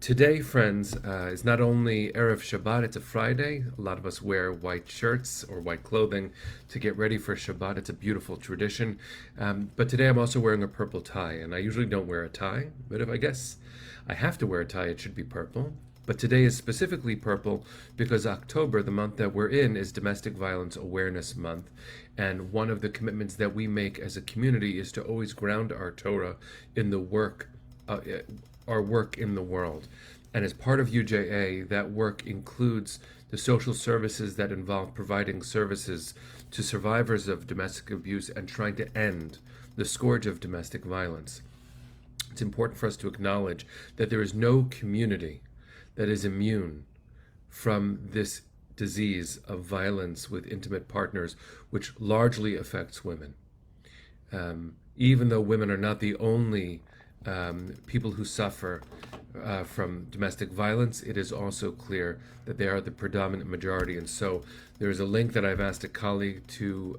Today, friends, is not only Erev Shabbat, it's a Friday. A lot of us wear white shirts or white clothing to get ready for Shabbat. It's a beautiful tradition. But today I'm also wearing a purple tie, and I usually don't wear a tie, but if I guess I have to wear a tie, it should be purple. But today is specifically purple because October, the month that we're in, is Domestic Violence Awareness Month. And one of the commitments that we make as a community is to always ground our Torah in the work our work in the world. And as part of UJA, that work includes the social services that involve providing services to survivors of domestic abuse and trying to end the scourge of domestic violence. It's important for us to acknowledge that there is no community that is immune from this disease of violence with intimate partners, which largely affects women. Even though women are not the only people who suffer from domestic violence, it is also clear that they are the predominant majority. And so there is a link that I've asked a colleague to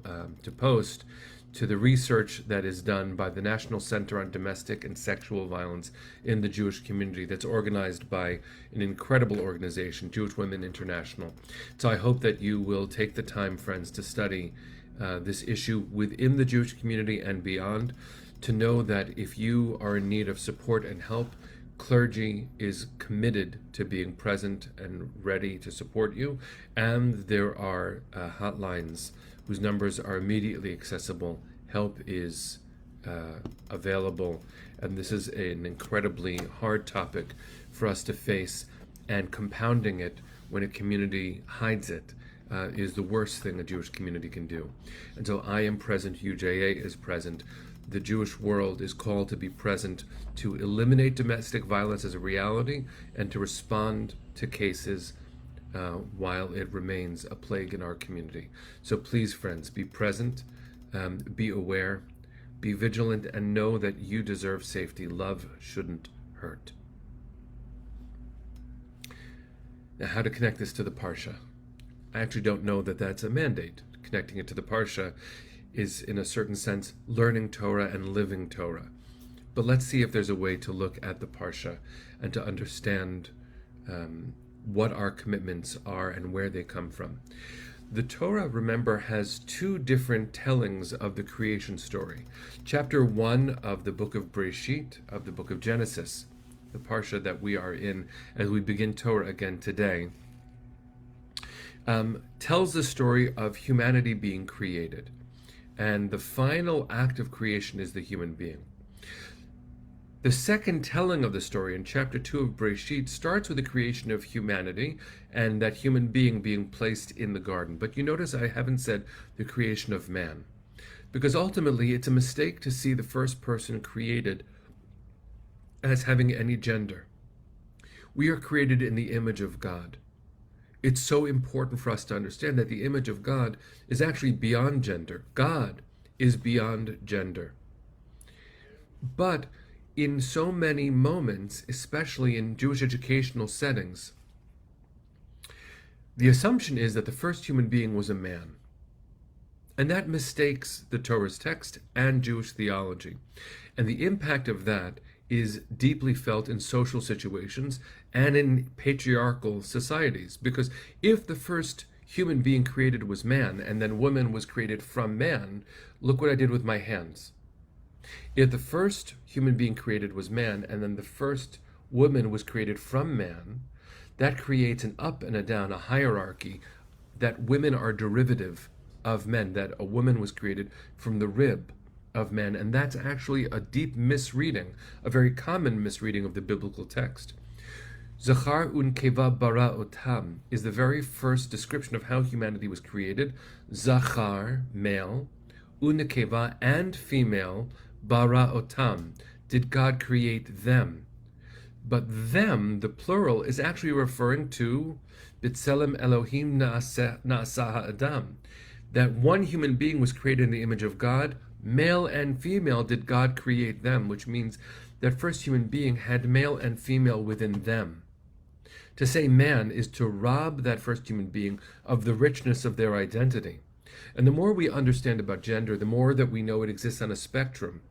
post to the research that is done by the National Center on Domestic and Sexual Violence in the Jewish community that's organized by an incredible organization, Jewish Women International. So I hope that you will take the time, friends, to study this issue within the Jewish community and beyond, to know that if you are in need of support and help, clergy is committed to being present and ready to support you. And there are hotlines whose numbers are immediately accessible. Help is available. And this is an incredibly hard topic for us to face. And compounding it when a community hides it is the worst thing a Jewish community can do. And so I am present, UJA is present. The Jewish world is called to be present to eliminate domestic violence as a reality and to respond to cases while it remains a plague in our community. So please, friends, be present, be aware, be vigilant, and know that you deserve safety. Love shouldn't hurt. Now, how to connect this to the Parsha? I actually don't know that that's a mandate. Connecting it to the Parsha is, in a certain sense, learning Torah and living Torah. But let's see if there's a way to look at the Parsha and to understand what our commitments are and where they come from. The Torah, remember, has two different tellings of the creation story. Chapter 1 of the book of Breisheet, of the book of Genesis, the Parsha that we are in as we begin Torah again today, tells the story of humanity being created. And the final act of creation is the human being. The second telling of the story in chapter 2 of Breisheet starts with the creation of humanity and that human being placed in the garden. But you notice I haven't said the creation of man, because ultimately it's a mistake to see the first person created as having any gender. We are created in the image of God. It's so important for us to understand that the image of God is actually beyond gender. God is beyond gender. But in so many moments, especially in Jewish educational settings, the assumption is that the first human being was a man. And that mistakes the Torah's text and Jewish theology. And the impact of that is deeply felt in social situations and in patriarchal societies. Because if the first human being created was man, and then woman was created from man, look what I did with my hands. If the first human being created was man, and then the first woman was created from man, that creates an up and a down, a hierarchy, that women are derivative of men, that a woman was created from the rib of men. And that's actually a deep misreading, a very common misreading of the biblical text. Zachar unkeva bara otam is the very first description of how humanity was created. Zachar, male, unkeva, and female, bara otam, did God create them. But them, the plural, is actually referring to B'Tselem Elohim na'asa Adam, that one human being was created in the image of God. Male and female did God create them, which means that first human being had male and female within them. To say man is to rob that first human being of the richness of their identity. And the more we understand about gender, the more that we know it exists on a spectrum.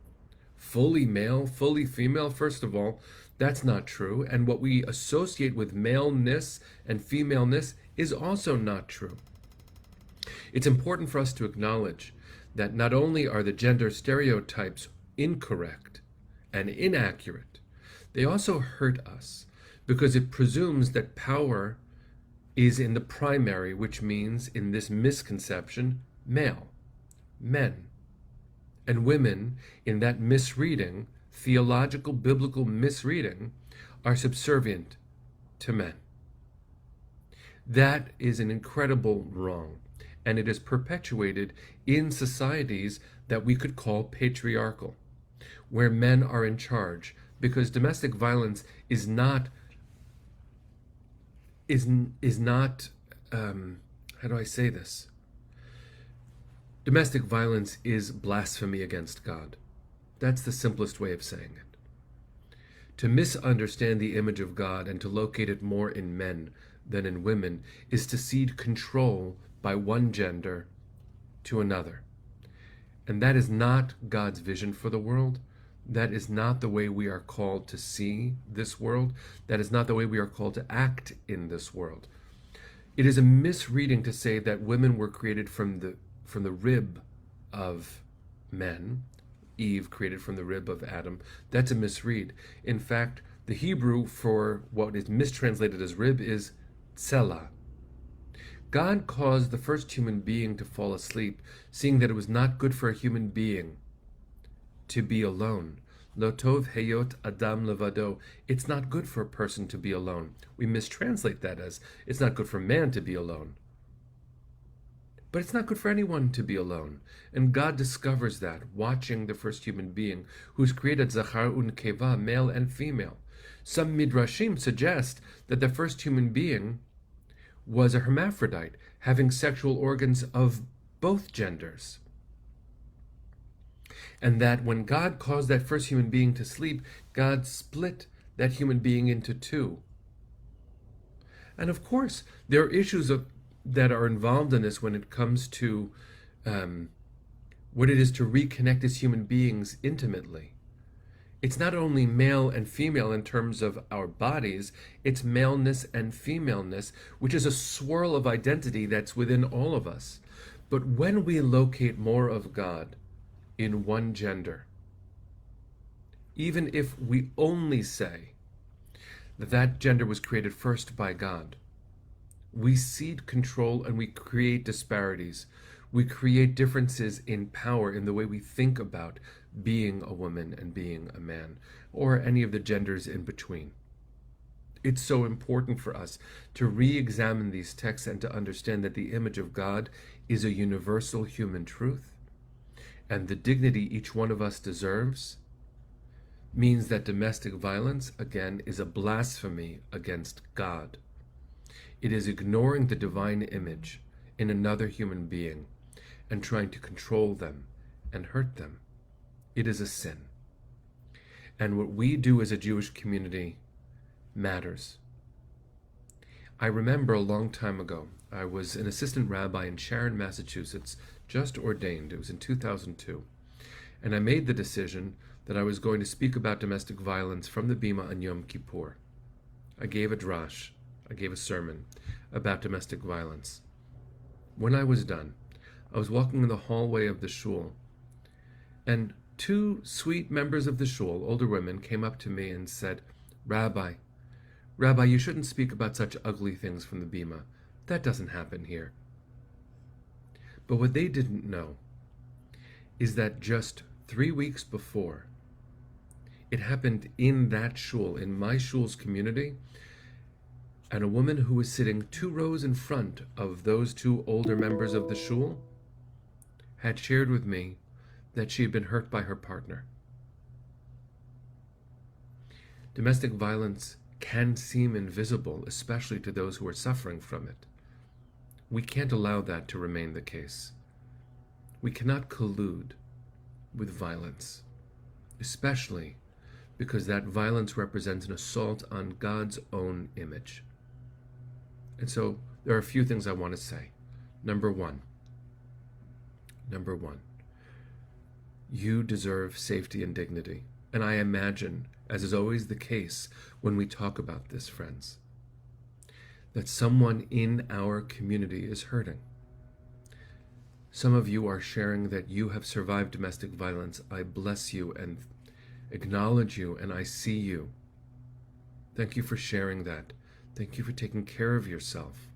Fully male, fully female, first of all, That's not true. And what we associate with maleness and femaleness is also not true. It's important for us to acknowledge that not only are the gender stereotypes incorrect and inaccurate, they also hurt us because it presumes that power is in the primary, which means in this misconception, male, men. And women, in that misreading, theological, biblical misreading, are subservient to men. That is an incredible wrong, and it is perpetuated in societies that we could call patriarchal, where men are in charge, because domestic violence is not how do I say this? Domestic violence is blasphemy against God. That's the simplest way of saying it. To misunderstand the image of God and to locate it more in men than in women is to cede control by one gender to another. And that is not God's vision for the world. That is not the way we are called to see this world. That is not the way we are called to act in this world. It is a misreading to say that women were created from the rib of men. Eve created from the rib of Adam. That's a misread. In fact, the Hebrew for what is mistranslated as rib is tsela. God caused the first human being to fall asleep, seeing that it was not good for a human being to be alone. Lo tov heyot adam levado. It's not good for a person to be alone. We mistranslate that as it's not good for man to be alone. But it's not good for anyone to be alone. And God discovers that, watching the first human being, who's created zachar unkeva, male and female. Some midrashim suggest that the first human being was a hermaphrodite, having sexual organs of both genders. And that when God caused that first human being to sleep, God split that human being into two. And of course, there are issues that are involved in this when it comes to what it is to reconnect as human beings intimately. It's not only male and female in terms of our bodies, it's maleness and femaleness, which is a swirl of identity that's within all of us. But when we locate more of God in one gender, even if we only say that that gender was created first by God, we cede control and we create disparities. We create differences in power in the way we think about being a woman and being a man, or any of the genders in between. It's so important for us to re-examine these texts and to understand that the image of God is a universal human truth, and the dignity each one of us deserves means that domestic violence, again, is a blasphemy against God. It is ignoring the divine image in another human being and trying to control them and hurt them. It is a sin. And what we do as a Jewish community matters. I remember a long time ago, I was an assistant rabbi in Sharon, Massachusetts, just ordained. It was in 2002. And I made the decision that I was going to speak about domestic violence from the Bima on Yom Kippur. I gave a drash. I gave a sermon about domestic violence. When I was done, I was walking in the hallway of the shul, and two sweet members of the shul, older women, came up to me and said, Rabbi, you shouldn't speak about such ugly things from the Bima. That doesn't happen here. But what they didn't know is that just 3 weeks before, it happened in that shul, in my shul's community, and a woman who was sitting 2 rows in front of those two older members of the shul had shared with me that she had been hurt by her partner. Domestic violence can seem invisible, especially to those who are suffering from it. We can't allow that to remain the case. We cannot collude with violence, especially because that violence represents an assault on God's own image. And so there are a few things I want to say. Number one, you deserve safety and dignity. And I imagine as is always the case when we talk about this, friends, that someone in our community is hurting. Some of you are sharing that you have survived domestic violence. I bless you and acknowledge you, and I see you. Thank you for sharing that. Thank you for taking care of yourself.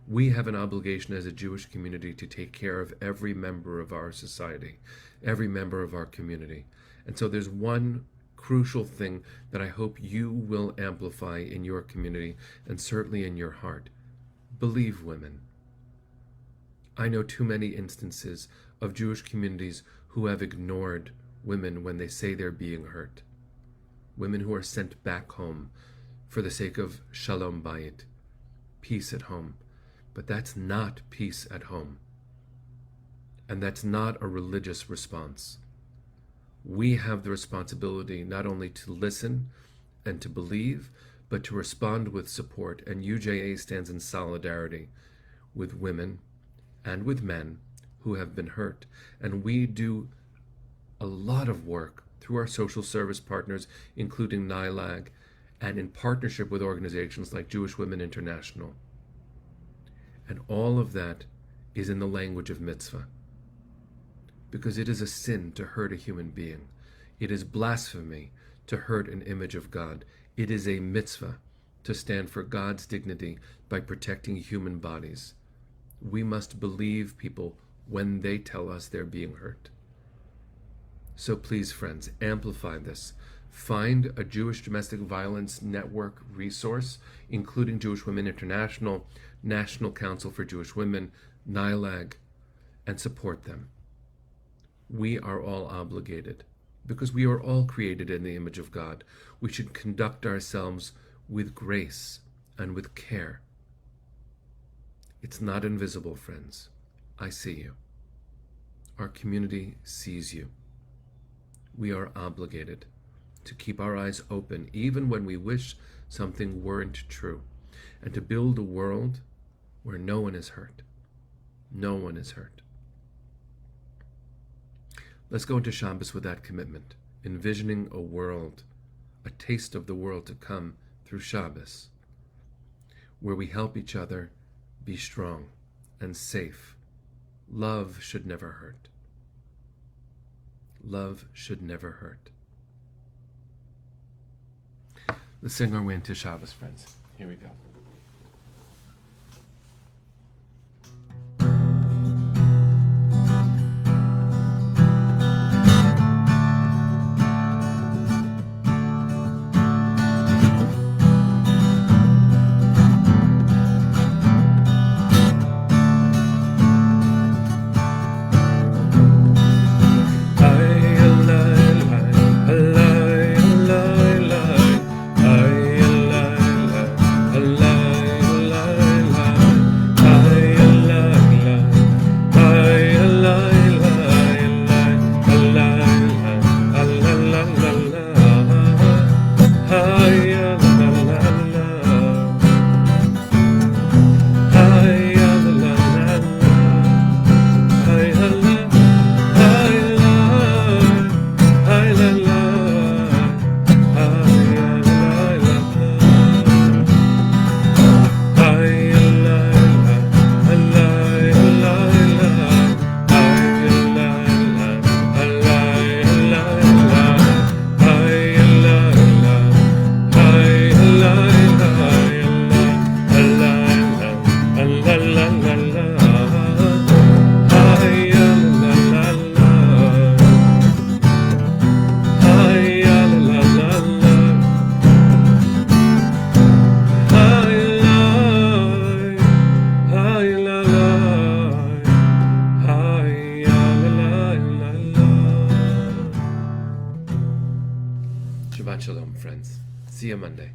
We have an obligation as a Jewish community to take care of every member of our society, every member of our community. And so there's one crucial thing that I hope you will amplify in your community and certainly in your heart. Believe women. I know too many instances of Jewish communities who have ignored women when they say they're being hurt. Women who are sent back home for the sake of shalom bayit, peace at home. But that's not peace at home. And that's not a religious response. We have the responsibility not only to listen and to believe, but to respond with support. And UJA stands in solidarity with women and with men who have been hurt. And we do a lot of work through our social service partners, including NILAG, and in partnership with organizations like Jewish Women International. And all of that is in the language of mitzvah. Because it is a sin to hurt a human being. It is blasphemy to hurt an image of God. It is a mitzvah to stand for God's dignity by protecting human bodies. We must believe people when they tell us they're being hurt. So please, friends, amplify this. Find a Jewish Domestic Violence Network resource, including Jewish Women International, National Council for Jewish Women, NILAG, and support them. We are all obligated, because we are all created in the image of God. We should conduct ourselves with grace and with care. It's not invisible, friends. I see you. Our community sees you. We are obligated to keep our eyes open, even when we wish something weren't true, and to build a world where no one is hurt. No one is hurt. Let's go into Shabbos with that commitment, envisioning a world, a taste of the world to come through Shabbos, where we help each other be strong and safe. Love should never hurt. Love should never hurt. Let's sing our way into Shabbos, friends. Here we go. Shabbat shalom, friends. See you Monday.